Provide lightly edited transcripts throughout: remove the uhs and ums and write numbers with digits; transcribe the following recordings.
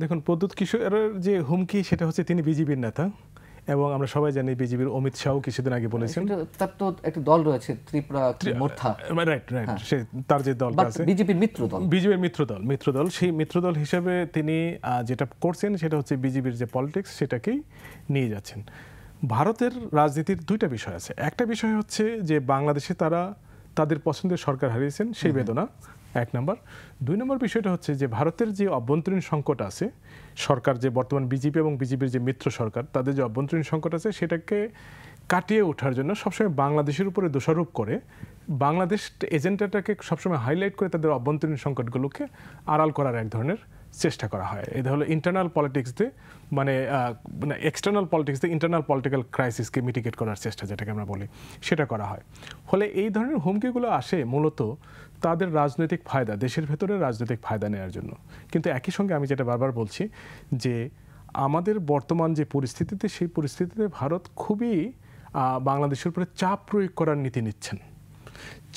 দেখুন প্রদ্যুৎ কিশোরের যে হুমকি সেটা হচ্ছে তিনি বিজেপির নেতা এবং আমরা সবাই জানি বিজেপির অমিত শাহ কিছুদিন আগে বলেছেন তার তো একটা দল রয়েছে ত্রিপুরা মোর্চা, রাইট সে তার যে দলটা আছে বিজেপির মিত্র দল সেই মিত্র দল হিসেবে তিনি যেটা করছেন সেটা হচ্ছে বিজেপির যে পলিটিক্স সেটাকেই নিয়ে যাচ্ছেন। ভারতের রাজনীতির দুইটা বিষয় আছে। একটা বিষয় হচ্ছে যে বাংলাদেশে তারা তাদের পছন্দের সরকার হারিয়েছেন সেই বেদনা এক নম্বর। দুই নম্বর বিষয়টা হচ্ছে যে ভারতের যে অভ্যন্তরীণ সংকট আছে, সরকার যে বর্তমান বিজেপি এবং বিজেপির যে মিত্র সরকার তাদের যে অভ্যন্তরীণ সংকট আছে সেটাকে কাটিয়ে ওঠার জন্য সবসময় বাংলাদেশের উপরে দোষারোপ করে বাংলাদেশ এজেন্ডাটাকে সবসময় হাইলাইট করে তাদের অভ্যন্তরীণ সংকটগুলোকে আড়াল করার এক ধরনের চেষ্টা করা হয়। এটা হলো ইন্টারনাল পলিটিক্স দিয়ে মানে এক্সটার্নাল পলিটিক্স দিয়ে ইন্টারনাল পলিটিক্যাল ক্রাইসিসকে মিটিগেট করার চেষ্টা যেটাকে আমরা বলি সেটা করা হয়। ফলে এই ধরনের হুমকিগুলো আসে মূলত তাদের রাজনৈতিক ফায়দা, দেশের ভেতরে রাজনৈতিক ফায়দা নেওয়ার জন্য। কিন্তু একই সঙ্গে আমি যেটা বারবার বলছি যে আমাদের বর্তমান যে পরিস্থিতিতে সেই পরিস্থিতিতে ভারত খুবই বাংলাদেশের উপরে চাপ প্রয়োগ করার নীতি নিচ্ছেন।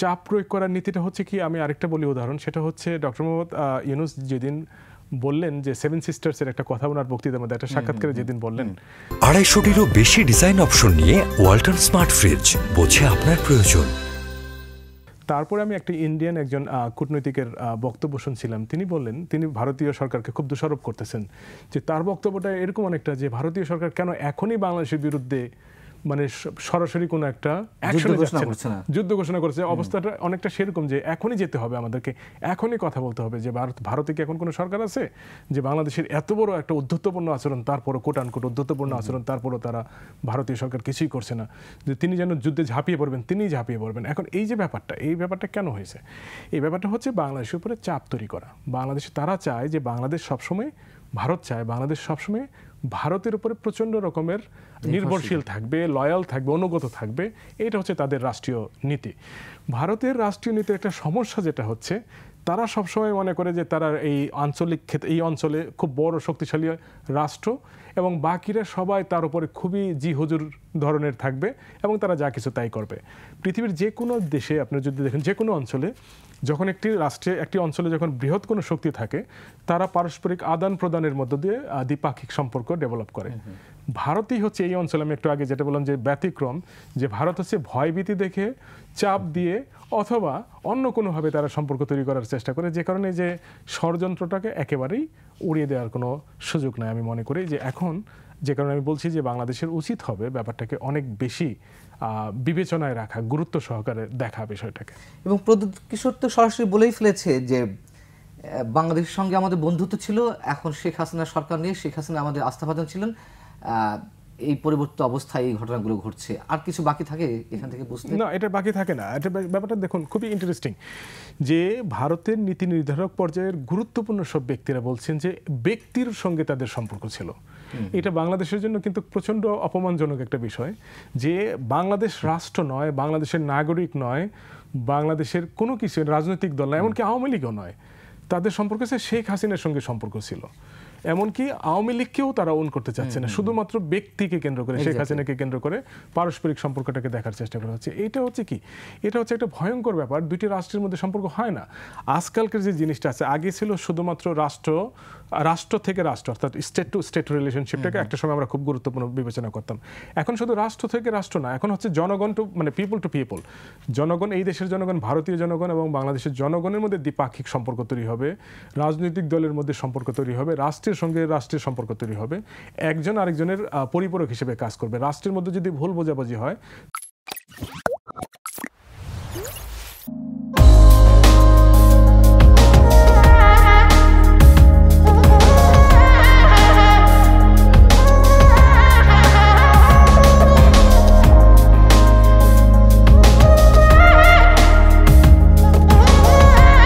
চাপ প্রয়োগ করার নীতিটা হচ্ছে কি, আমি আরেকটা বলি উদাহরণ, সেটা হচ্ছে ডক্টর মোহাম্মদ ইউনূস যেদিন বললেন যে সেভেন সিস্টার্সের একটা কথা ওনার বক্তৃতার মধ্যে একটা সাক্ষাৎকারে যেদিন বললেন 250টিরও বেশি ডিজাইন অপশন নিয়ে ওয়ালটন স্মার্ট ফ্রিজ, বোঝে আপনার প্রয়োজন। তারপরে আমি একটা ইন্ডিয়ান একজন কূটনৈতিকের বক্তব্য শুনছিলাম, তিনি বললেন তিনি ভারতীয় সরকারকে খুব দোষারোপ করতেছেন যে তার বক্তব্যটা এরকম অনেকটা যে ভারতীয় সরকার কেন এখনই বাংলাদেশের বিরুদ্ধে মানে সরাসরি কোনো একটা অ্যাকশনে যাচ্ছে না, যুদ্ধ ঘোষণা করেছে। অবস্থাটা অনেকটা সেরকম যে এখনই যেতে হবে, আমাদেরকে এখনই কথা বলতে হবে যে ভারতে কি এখন কোনো সরকার আছে যে বাংলাদেশের এত বড় একটা উদ্ধত্তপূর্ণ আচরণ, তারপরও কোট আনকোট উদ্ধত্তপূর্ণ আচরণ, তারপরও তারা ভারতীয় সরকার কিছুই করছে না, যে তিনি যেন যুদ্ধে ঝাঁপিয়ে পড়বেন, তিনিই ঝাঁপিয়ে পড়বেন। এখন এই যে ব্যাপারটা, এই ব্যাপারটা কেন হয়েছে? এই ব্যাপারটা হচ্ছে বাংলাদেশের উপরে চাপ তৈরি করা। বাংলাদেশে তারা চায় যে বাংলাদেশ সবসময়, ভারত চায় বাংলাদেশ সবসময় ভারতের উপরে প্রচণ্ড রকমের নির্ভরশীল থাকবে, লয়াল থাকবে, অনুগত থাকবে। এটা হচ্ছে তাদের রাষ্ট্রীয় নীতি। ভারতের রাষ্ট্রীয় নীতির একটা সমস্যা যেটা হচ্ছে, তারা সবসময় মনে করে যে তারা এই আঞ্চলিক ক্ষেত্রে, এই অঞ্চলে খুব বড় শক্তিশালী রাষ্ট্র এবং বাকিরা সবাই তার উপরে খুবই জি হুজুর ধরনের থাকবে এবং তারা যা কিছু তাই করবে। পৃথিবীর যে কোনো দেশে আপনি যদি দেখেন, যে কোনো অঞ্চলে যখন একটি রাষ্ট্রে, একটি অঞ্চলে যখন বৃহৎ কোনো শক্তি থাকে, তারা পারস্পরিক আদান প্রদানের মধ্য দিয়ে দ্বিপাক্ষিক সম্পর্ক ডেভেলপ করে। ভারতই হচ্ছে এই অঞ্চলে, আমি একটু আগে যেটা বললাম যে ব্যতিক্রম, যে ভারত হচ্ছে ভয়ভীতি দেখে, চাপ দিয়ে অথবা অন্য কোনোভাবে তারা সম্পর্ক তৈরি করার চেষ্টা করে, যে কারণে যে ষড়যন্ত্রটাকে একেবারেই উড়িয়ে দেওয়ার কোনো সুযোগ নাই। আমি মনে করি যে এখন, যে কারণে আমি বলছি যে বাংলাদেশের উচিত হবে ব্যাপারটাকে অনেক বেশি বিবেচনায় রাখা, গুরুত্ব সহকারে দেখা বিষয়টাকে। এবং প্রদ্যুৎ কিশোর তো সরাসরি বলেই ফেলেছে যে বাংলাদেশের সঙ্গে আমাদের বন্ধুত্ব ছিল, এখন শেখ হাসিনা সরকার নিয়ে শেখ হাসিনা আমাদের আস্থাভাজন ছিলেন, এই পরিবর্তিত অবস্থায় এই ঘটনাগুলো ঘটছে। আর কিছু বাকি থাকে এখান থেকে বুঝতে? না, এটা বাকি থাকে না। এটা ব্যাপারটা দেখুন খুবই ইন্টারেস্টিং যে ভারতের নীতি নির্ধারক পর্যায়ের গুরুত্বপূর্ণ সব ব্যক্তিরা বলছেন যে ব্যক্তির সঙ্গে তাদের সম্পর্ক ছিল। এটা বাংলাদেশের জন্য কিন্তু প্রচণ্ড অপমানজনক একটা বিষয় যে বাংলাদেশ রাষ্ট্র নয়, বাংলাদেশের নাগরিক নয়, বাংলাদেশের কোনো কিছু রাজনৈতিক দল নয়, এমনকি আওয়ামী লীগও নয়, তাদের সম্পর্ক হচ্ছে শেখ হাসিনার সঙ্গে সম্পর্ক ছিল। এমনকি আওয়ামী লীগকেও তারা ওন করতে চাচ্ছে না, শুধুমাত্র ব্যক্তিকে কেন্দ্র করে, শেখ হাসিনাকে কেন্দ্র করে পারস্পরিক সম্পর্কটাকে দেখার চেষ্টা করা হচ্ছে। এটা হচ্ছে কি, এটা হচ্ছে একটা ভয়ঙ্কর ব্যাপার। দুইটি রাষ্ট্রের মধ্যে সম্পর্ক হয় না। আজকালকার যে জিনিসটা আছে, আগে ছিল শুধুমাত্র রাষ্ট্র থেকে রাষ্ট্র, অর্থাৎ স্টেট টু স্টেট রিলেশনশিপটাকে একটা সময় আমরা খুব গুরুত্বপূর্ণ বিবেচনা করতাম। এখন শুধু রাষ্ট্র থেকে রাষ্ট্র না, এখন হচ্ছে জনগণ টু, মানে পিপল টু পিপল। জনগণ, এই দেশের জনগণ, ভারতীয় জনগণ এবং বাংলাদেশের জনগণের মধ্যে দ্বিপাক্ষিক সম্পর্ক তৈরি হবে, রাজনৈতিক দলের মধ্যে সম্পর্ক তৈরি হবে, রাষ্ট্রের সঙ্গে রাষ্ট্রের সম্পর্ক তৈরি হবে, একজন আরেকজনের পরিপূরক হিসেবে কাজ করবে। রাষ্ট্রের মধ্যে যদি ভুল বোঝাবুঝি হয়